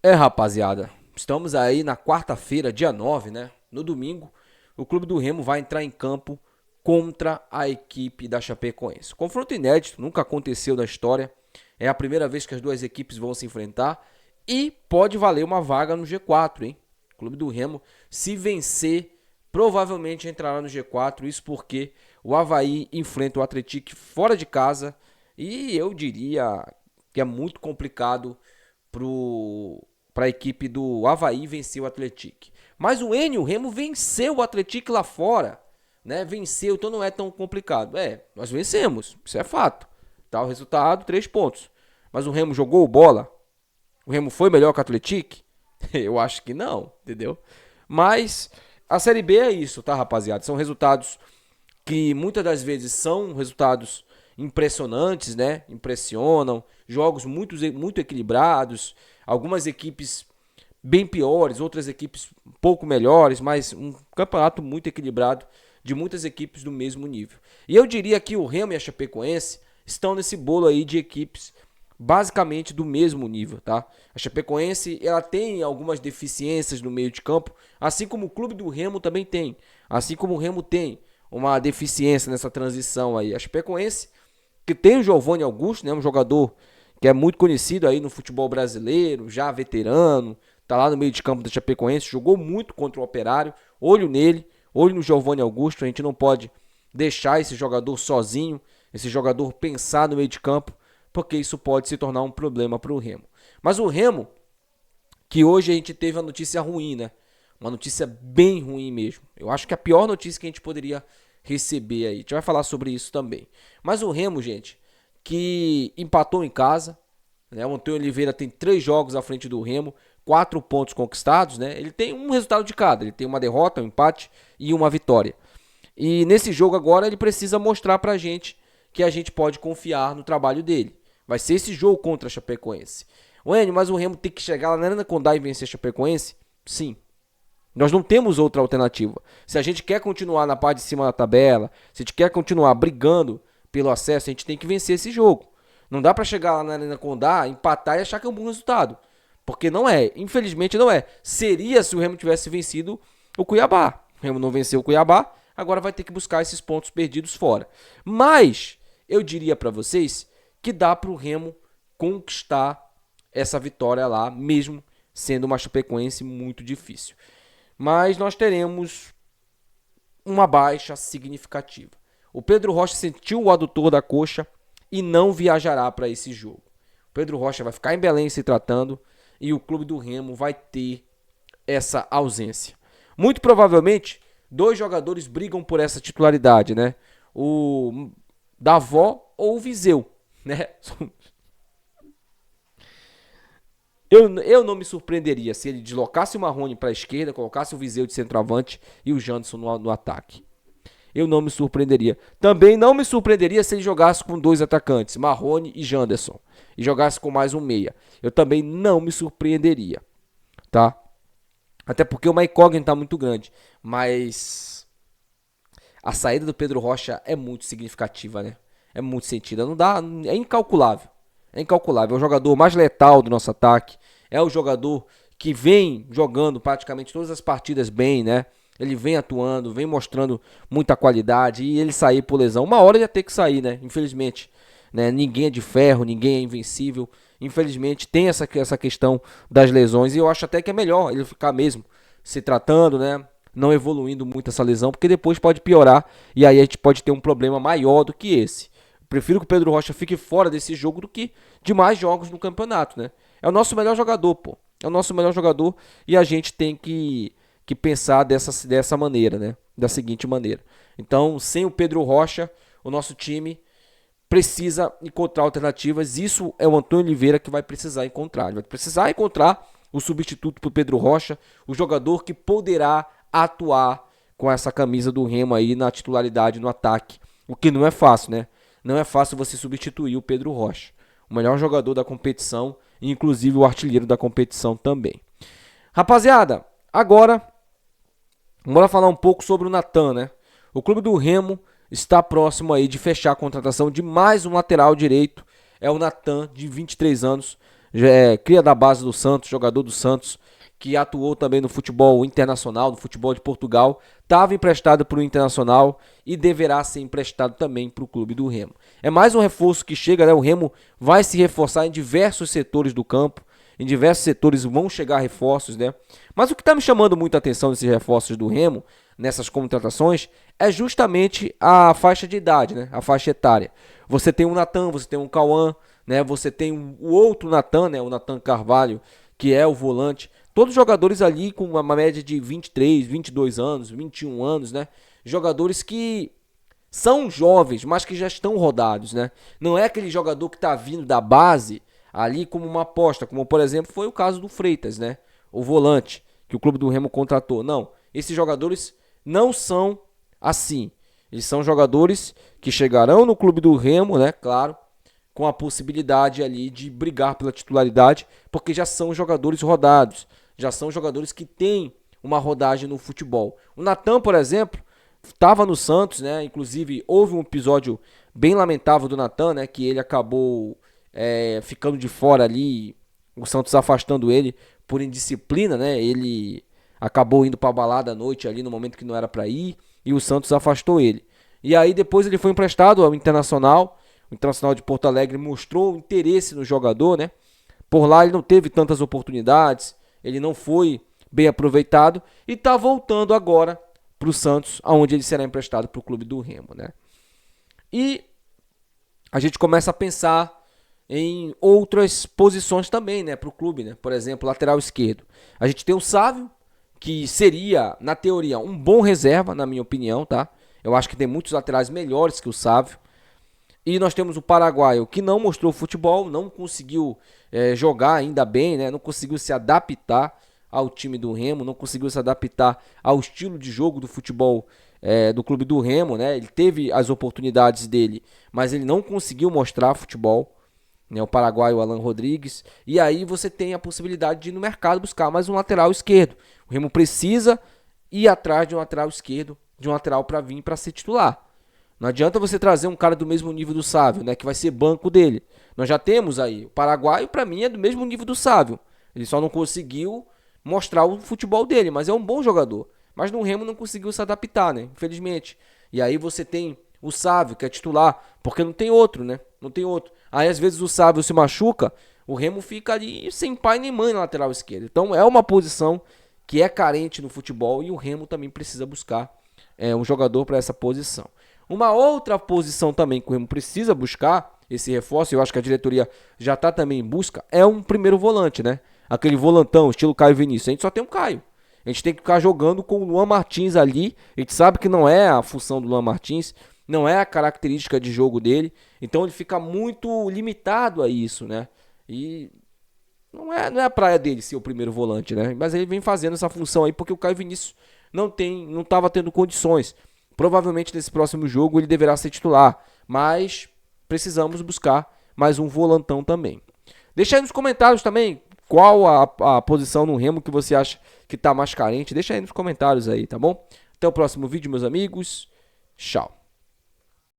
Rapaziada, estamos aí na quarta-feira, dia 9, né? No domingo, o Clube do Remo vai entrar em campo contra a equipe da Chapecoense. Confronto inédito, nunca aconteceu na história. É a primeira vez que as duas equipes vão se enfrentar e pode valer uma vaga no G4, hein? O Clube do Remo, se vencer, provavelmente entrará no G4. Isso porque o Avaí enfrenta o Atlético fora de casa e eu diria que é muito complicado para a equipe do Avaí vencer o Atlético. Mas o Remo venceu o Atlético lá fora, né? Venceu, então não é tão complicado. Nós vencemos, isso é fato. Tá o resultado, 3 pontos. Mas o Remo jogou bola? O Remo foi melhor que o Atlético? Eu acho que não, entendeu? Mas a Série B é isso, tá, rapaziada? São resultados que muitas das vezes são resultados impressionantes, né? Impressionam, jogos muito equilibrados, algumas equipes bem piores, outras equipes um pouco melhores, mas um campeonato muito equilibrado de muitas equipes do mesmo nível. E eu diria que o Remo e a Chapecoense estão nesse bolo aí de equipes basicamente do mesmo nível, tá? A Chapecoense, ela tem algumas deficiências no meio de campo, assim como o clube do Remo também tem, assim como o Remo tem uma deficiência nessa transição aí. A Chapecoense, que tem o Giovanni Augusto, né, um jogador que é muito conhecido aí no futebol brasileiro, já veterano, tá lá no meio de campo da Chapecoense, jogou muito contra o Operário, olho nele, olho no Giovanni Augusto, a gente não pode deixar esse jogador sozinho, esse jogador pensar no meio de campo, porque isso pode se tornar um problema para o Remo. Mas o Remo, que hoje a gente teve a notícia ruim, né? Uma notícia bem ruim mesmo. Eu acho que a pior notícia que a gente poderia receber aí. A gente vai falar sobre isso também. Mas o Remo, gente, que empatou em casa, né? O Antônio Oliveira tem 3 jogos à frente do Remo, 4 pontos conquistados, né? Ele tem um resultado de cada. Ele tem uma derrota, um empate e uma vitória. E nesse jogo agora ele precisa mostrar pra gente que a gente pode confiar no trabalho dele. Vai ser esse jogo contra a Chapecoense. O Enio, mas o Remo tem que chegar lá na Arena Condá e vencer a Chapecoense? Sim. Nós não temos outra alternativa. Se a gente quer continuar na parte de cima da tabela, se a gente quer continuar brigando pelo acesso, a gente tem que vencer esse jogo. Não dá pra chegar lá na Arena Condá, empatar e achar que é um bom resultado. Porque não é. Infelizmente não é. Seria se o Remo tivesse vencido o Cuiabá. O Remo não venceu o Cuiabá, agora vai ter que buscar esses pontos perdidos fora. Mas eu diria pra vocês que dá pro Remo conquistar essa vitória lá, mesmo sendo uma Chapecoense muito difícil. Mas nós teremos uma baixa significativa. O Pedro Rocha sentiu o adutor da coxa e não viajará para esse jogo. O Pedro Rocha vai ficar em Belém se tratando e o clube do Remo vai ter essa ausência. Muito provavelmente, 2 jogadores brigam por essa titularidade, né? O Davó ou o Viseu, né? Eu não me surpreenderia se ele deslocasse o Marrone para a esquerda, colocasse o Viseu de centroavante e o Janderson no ataque. Eu não me surpreenderia. Também não me surpreenderia se ele jogasse com 2 atacantes, Marrone e Janderson, e jogasse com mais um meia. Eu também não me surpreenderia, tá? Até porque uma incógnita muito grande, mas a saída do Pedro Rocha é muito significativa, né? É muito sentida, não dá, é incalculável. É incalculável, é o jogador mais letal do nosso ataque, é o jogador que vem jogando praticamente todas as partidas bem, né? Ele vem atuando, vem mostrando muita qualidade e ele sair por lesão. Uma hora ele ia ter que sair, né? Infelizmente, né? Ninguém é de ferro, ninguém é invencível. Infelizmente tem essa questão das lesões e eu acho até que é melhor ele ficar mesmo se tratando, né? Não evoluindo muito essa lesão, porque depois pode piorar e aí a gente pode ter um problema maior do que esse. Prefiro que o Pedro Rocha fique fora desse jogo do que de mais jogos no campeonato, né? É o nosso melhor jogador, pô. É o nosso melhor jogador e a gente tem que pensar dessa maneira, né? Da seguinte maneira. Então, sem o Pedro Rocha, o nosso time precisa encontrar alternativas. Isso é o Antônio Oliveira que vai precisar encontrar. Ele vai precisar encontrar o substituto para o Pedro Rocha, o jogador que poderá atuar com essa camisa do Remo aí na titularidade no ataque. O que não é fácil, né? Não é fácil você substituir o Pedro Rocha, o melhor jogador da competição e inclusive o artilheiro da competição também. Rapaziada, agora bora falar um pouco sobre o Natan, né? O clube do Remo está próximo aí de fechar a contratação de mais um lateral direito. É o Natan, de 23 anos, cria da base do Santos, jogador do Santos, que atuou também no futebol internacional, no futebol de Portugal, estava emprestado para o Internacional e deverá ser emprestado também para o clube do Remo. É mais um reforço que chega, né? O Remo vai se reforçar em diversos setores do campo, em diversos setores vão chegar reforços, né? Mas o que está me chamando muita atenção nesses reforços do Remo, nessas contratações, é justamente a faixa de idade, né? A faixa etária. Você tem o Natan, você tem o Cauã, né? Você tem o outro Natan, né? O Natan Carvalho, que é o volante. Todos jogadores ali com uma média de 23, 22 anos, 21 anos, né? Jogadores que são jovens, mas que já estão rodados, né? Não é aquele jogador que está vindo da base ali como uma aposta, como por exemplo foi o caso do Freitas, né? O volante que o clube do Remo contratou. Não, esses jogadores não são assim. Eles são jogadores que chegarão no clube do Remo, né? Claro, com a possibilidade ali de brigar pela titularidade, porque já são jogadores rodados, já são jogadores que têm uma rodagem no futebol. O Natan, por exemplo, estava no Santos, né? Inclusive houve um episódio bem lamentável do Natan, né? Que ele acabou ficando de fora ali, o Santos afastando ele por indisciplina, né? Ele acabou indo para a balada à noite ali no momento que não era para ir e o Santos afastou ele. E aí depois ele foi emprestado ao Internacional. O Internacional de Porto Alegre mostrou interesse no jogador, né? Por lá ele não teve tantas oportunidades, ele não foi bem aproveitado e está voltando agora para o Santos, aonde ele será emprestado para o clube do Remo, né? E a gente começa a pensar em outras posições também, né, para o clube, né? Por exemplo, lateral esquerdo. A gente tem o Sávio, que seria, na teoria, um bom reserva, na minha opinião, tá? Eu acho que tem muitos laterais melhores que o Sávio. E nós temos o paraguaio, que não mostrou futebol, não conseguiu jogar ainda bem, né? Não conseguiu se adaptar ao time do Remo, não conseguiu se adaptar ao estilo de jogo do futebol do clube do Remo, né? Ele teve as oportunidades dele, mas ele não conseguiu mostrar futebol, né? O paraguaio Alan Rodrigues. E aí você tem a possibilidade de ir no mercado buscar mais um lateral esquerdo. O Remo precisa ir atrás de um lateral esquerdo, de um lateral para vir para ser titular. Não adianta você trazer um cara do mesmo nível do Sávio, né, que vai ser banco dele. Nós já temos aí. O paraguaio, para mim, é do mesmo nível do Sávio. Ele só não conseguiu mostrar o futebol dele, mas é um bom jogador. Mas no Remo não conseguiu se adaptar, né? Infelizmente. E aí você tem o Sávio, que é titular, porque não tem outro, né? Não tem outro. Aí às vezes o Sávio se machuca, o Remo fica ali sem pai nem mãe na lateral esquerda. Então é uma posição que é carente no futebol e o Remo também precisa buscar um jogador para essa posição. Uma outra posição também que o Remo precisa buscar esse reforço, eu acho que a diretoria já está também em busca, é um primeiro volante, né? Aquele volantão, estilo Caio Vinícius. A gente só tem um Caio. A gente tem que ficar jogando com o Luan Martins ali. A gente sabe que não é a função do Luan Martins, não é a característica de jogo dele. Então ele fica muito limitado a isso, né? E não é a praia dele ser o primeiro volante, né? Mas ele vem fazendo essa função aí porque o Caio Vinícius não estava tendo condições. Provavelmente nesse próximo jogo ele deverá ser titular, mas precisamos buscar mais um volantão também. Deixa aí nos comentários também qual a posição no Remo que você acha que está mais carente. Deixa aí nos comentários aí, tá bom? Até o próximo vídeo, meus amigos. Tchau.